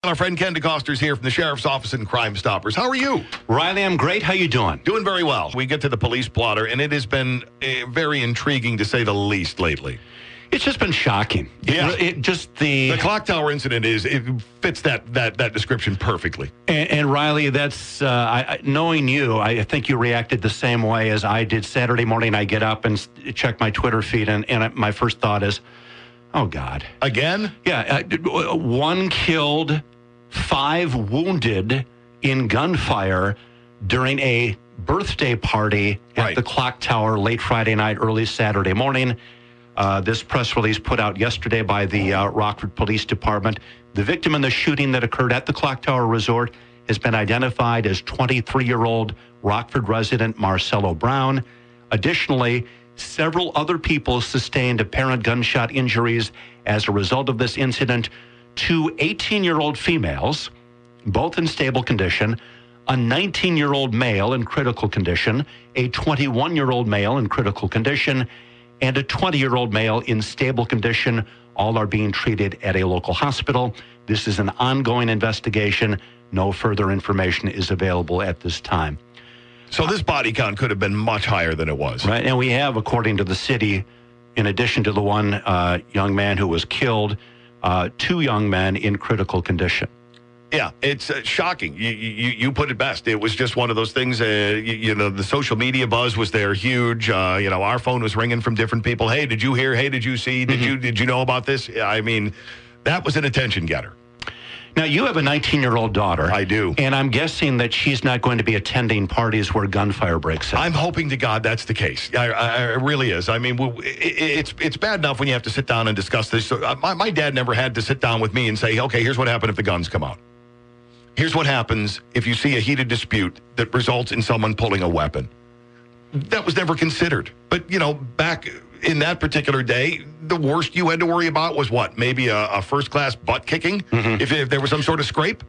Our friend Ken DeCostner's here from the Sheriff's Office in Crime Stoppers. How are you? Riley, I'm great. How you doing? Doing very well. We get to the police blotter, and it has been very intriguing to say the least lately. It's just been shocking. Yeah. The clock tower incident fits that description perfectly. And Riley, that's knowing you, I think you reacted the same way as I did Saturday morning. I get up and check my Twitter feed, and my first thought is, oh, God. Again? Yeah. 1 killed, 5 wounded in gunfire during a birthday party at the clock tower late Friday night, early Saturday morning. This press release put out yesterday by the Rockford Police Department. The victim in the shooting that occurred at the Clock Tower Resort has been identified as 23-year-old Rockford resident Marcelo Brown. Additionally, several other people sustained apparent gunshot injuries as a result of this incident. 2 18-year-old females, both in stable condition, a 19-year-old male in critical condition, a 21-year-old male in critical condition, and a 20-year-old male in stable condition. All are being treated at a local hospital. This is an ongoing investigation. No further information is available at this time. So this body count could have been much higher than it was. Right, and we have, according to the city, in addition to the one young man who was killed, 2 young men in critical condition. Yeah, it's shocking. You put it best. It was just one of those things. The social media buzz was there, huge. Our phone was ringing from different people. Hey, did you hear? Hey, did you see? Did you know about this? I mean, that was an attention getter. Now, you have a 19-year-old daughter. I do. And I'm guessing that she's not going to be attending parties where gunfire breaks out. I'm hoping to God that's the case. It really is. I mean, it's bad enough when you have to sit down and discuss this. So, my dad never had to sit down with me and say, okay, here's what happened if the guns come out. Here's what happens if you see a heated dispute that results in someone pulling a weapon. That was never considered. But, back in that particular day, the worst you had to worry about was what? Maybe a first-class butt kicking if there was some sort of scrape?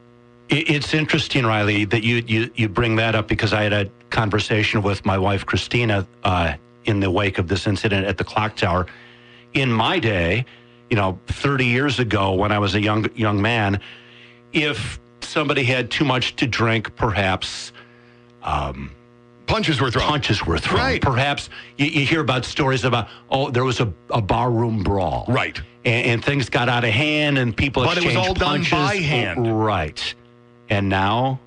It's interesting, Riley, that you bring that up, because I had a conversation with my wife, Christina, in the wake of this incident at the clock tower. In my day, 30 years ago when I was a young man, if somebody had too much to drink, perhaps punches were thrown. Right. Perhaps you hear about stories about, there was a barroom brawl. Right. And things got out of hand and people exchanged punches. But it was all done by hand. Right. And now,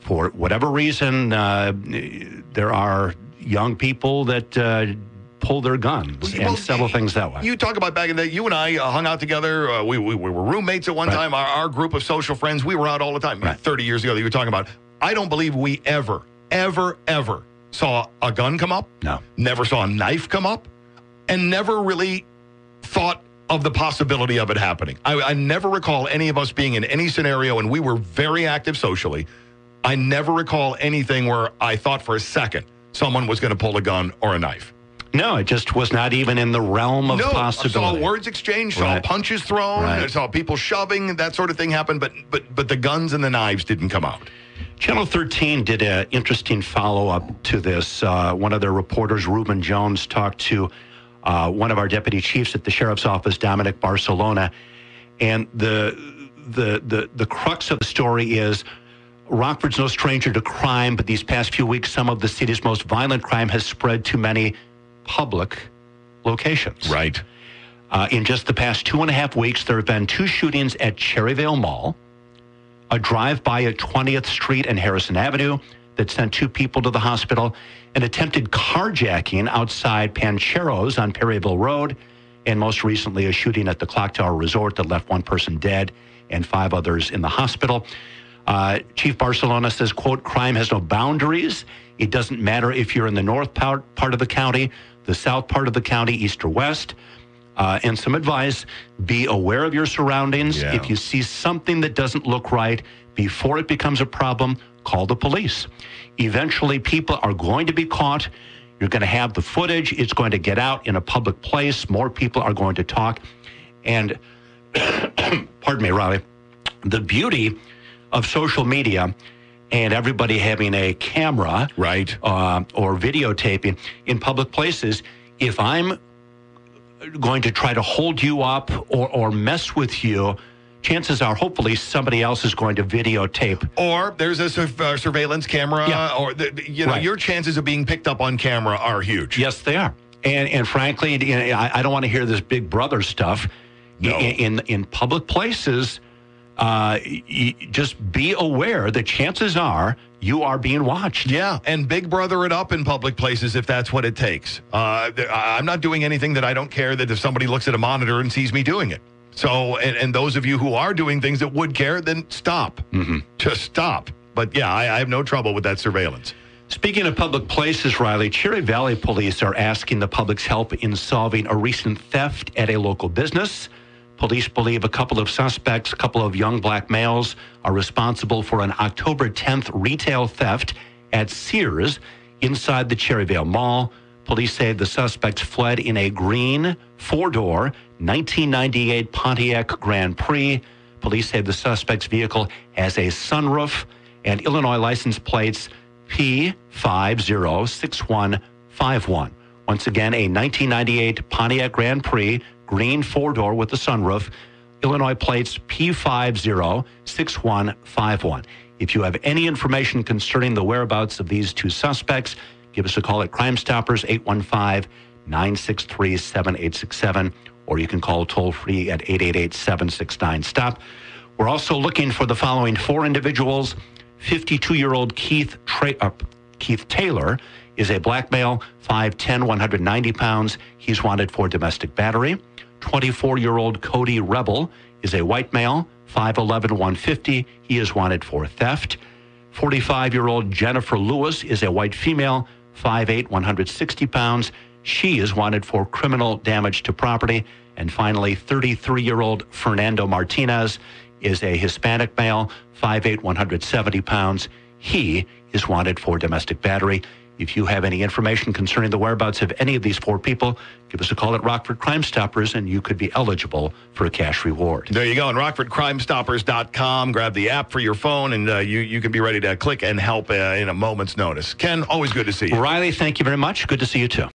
for whatever reason, there are young people that pull their guns and settle things that way. You talk about back in the day, you and I hung out together. We were roommates at one time. Our group of social friends, we were out all the time. 30 years ago that you were talking about. I don't believe we ever saw a gun come up. No. Never saw a knife come up. And never really thought of the possibility of it happening. I never recall any of us being in any scenario, and we were very active socially. I never recall anything where I thought for a second someone was going to pull a gun or a knife. No, it just was not even in the realm of possibility. Saw words exchanged, saw punches thrown, saw people shoving, that sort of thing happened, but the guns and the knives didn't come out. Channel 13 did an interesting follow-up to this. One of their reporters, Reuben Jones, talked to one of our deputy chiefs at the Sheriff's Office, Dominic Barcelona, and the crux of the story is Rockford's no stranger to crime, but these past few weeks, some of the city's most violent crime has spread to many public locations. Right. In just the past 2.5 weeks, there have been 2 shootings at Cherryvale Mall, a drive-by at 20th Street and Harrison Avenue that sent 2 people to the hospital, an attempted carjacking outside Pancheros on Perryville Road, and most recently a shooting at the Clock Tower Resort that left 1 person dead and 5 others in the hospital. Chief Barcelona says, quote, crime has no boundaries. It doesn't matter if you're in the north part of the county, the south part of the county, east or west. And some advice, be aware of your surroundings. Yeah. If you see something that doesn't look right, before it becomes a problem, call the police. Eventually, people are going to be caught. You're going to have the footage. It's going to get out in a public place. More people are going to talk. And, pardon me, Riley, the beauty of social media and everybody having a camera or videotaping in public places, if I'm going to try to hold you up or mess with you chances are, hopefully, somebody else is going to videotape. Or there's a surveillance camera, or Right. your chances of being picked up on camera are huge. Yes, they are. And frankly, I don't want to hear this Big Brother stuff. No. In public places, just be aware that chances are you are being watched. Yeah, and Big Brother it up in public places if that's what it takes. I'm not doing anything that I don't care that if somebody looks at a monitor and sees me doing it. So, and those of you who are doing things that would care, then stop. Mm-hmm. Just stop. But yeah, I have no trouble with that surveillance. Speaking of public places, Riley, Cherry Valley police are asking the public's help in solving a recent theft at a local business. Police believe a couple of suspects, a couple of young black males, are responsible for an October 10th retail theft at Sears inside the Cherryvale Mall. Police say the suspects fled in a green, four-door, 1998 Pontiac Grand Prix. Police say the suspect's vehicle has a sunroof and Illinois license plates P506151. Once again, a 1998 Pontiac Grand Prix, green four-door with a sunroof, Illinois plates P506151. If you have any information concerning the whereabouts of these two suspects, give us a call at Crime Stoppers, 815-963-7867, or you can call toll-free at 888-769-STOP. We're also looking for the following four individuals. 52-year-old Keith Taylor is a black male, 5'10", 190 pounds. He's wanted for domestic battery. 24-year-old Cody Rebel is a white male, 5'11", 150. He is wanted for theft. 45-year-old Jennifer Lewis is a white female, 5'8", 160 pounds. She is wanted for criminal damage to property. And finally, 33-year-old Fernando Martinez is a Hispanic male, 5'8", 170 pounds. He is wanted for domestic battery. If you have any information concerning the whereabouts of any of these four people, give us a call at Rockford Crime Stoppers, and you could be eligible for a cash reward. There you go. On rockfordcrimestoppers.com. Grab the app for your phone, and you can be ready to click and help in a moment's notice. Ken, always good to see you. Riley, thank you very much. Good to see you, too.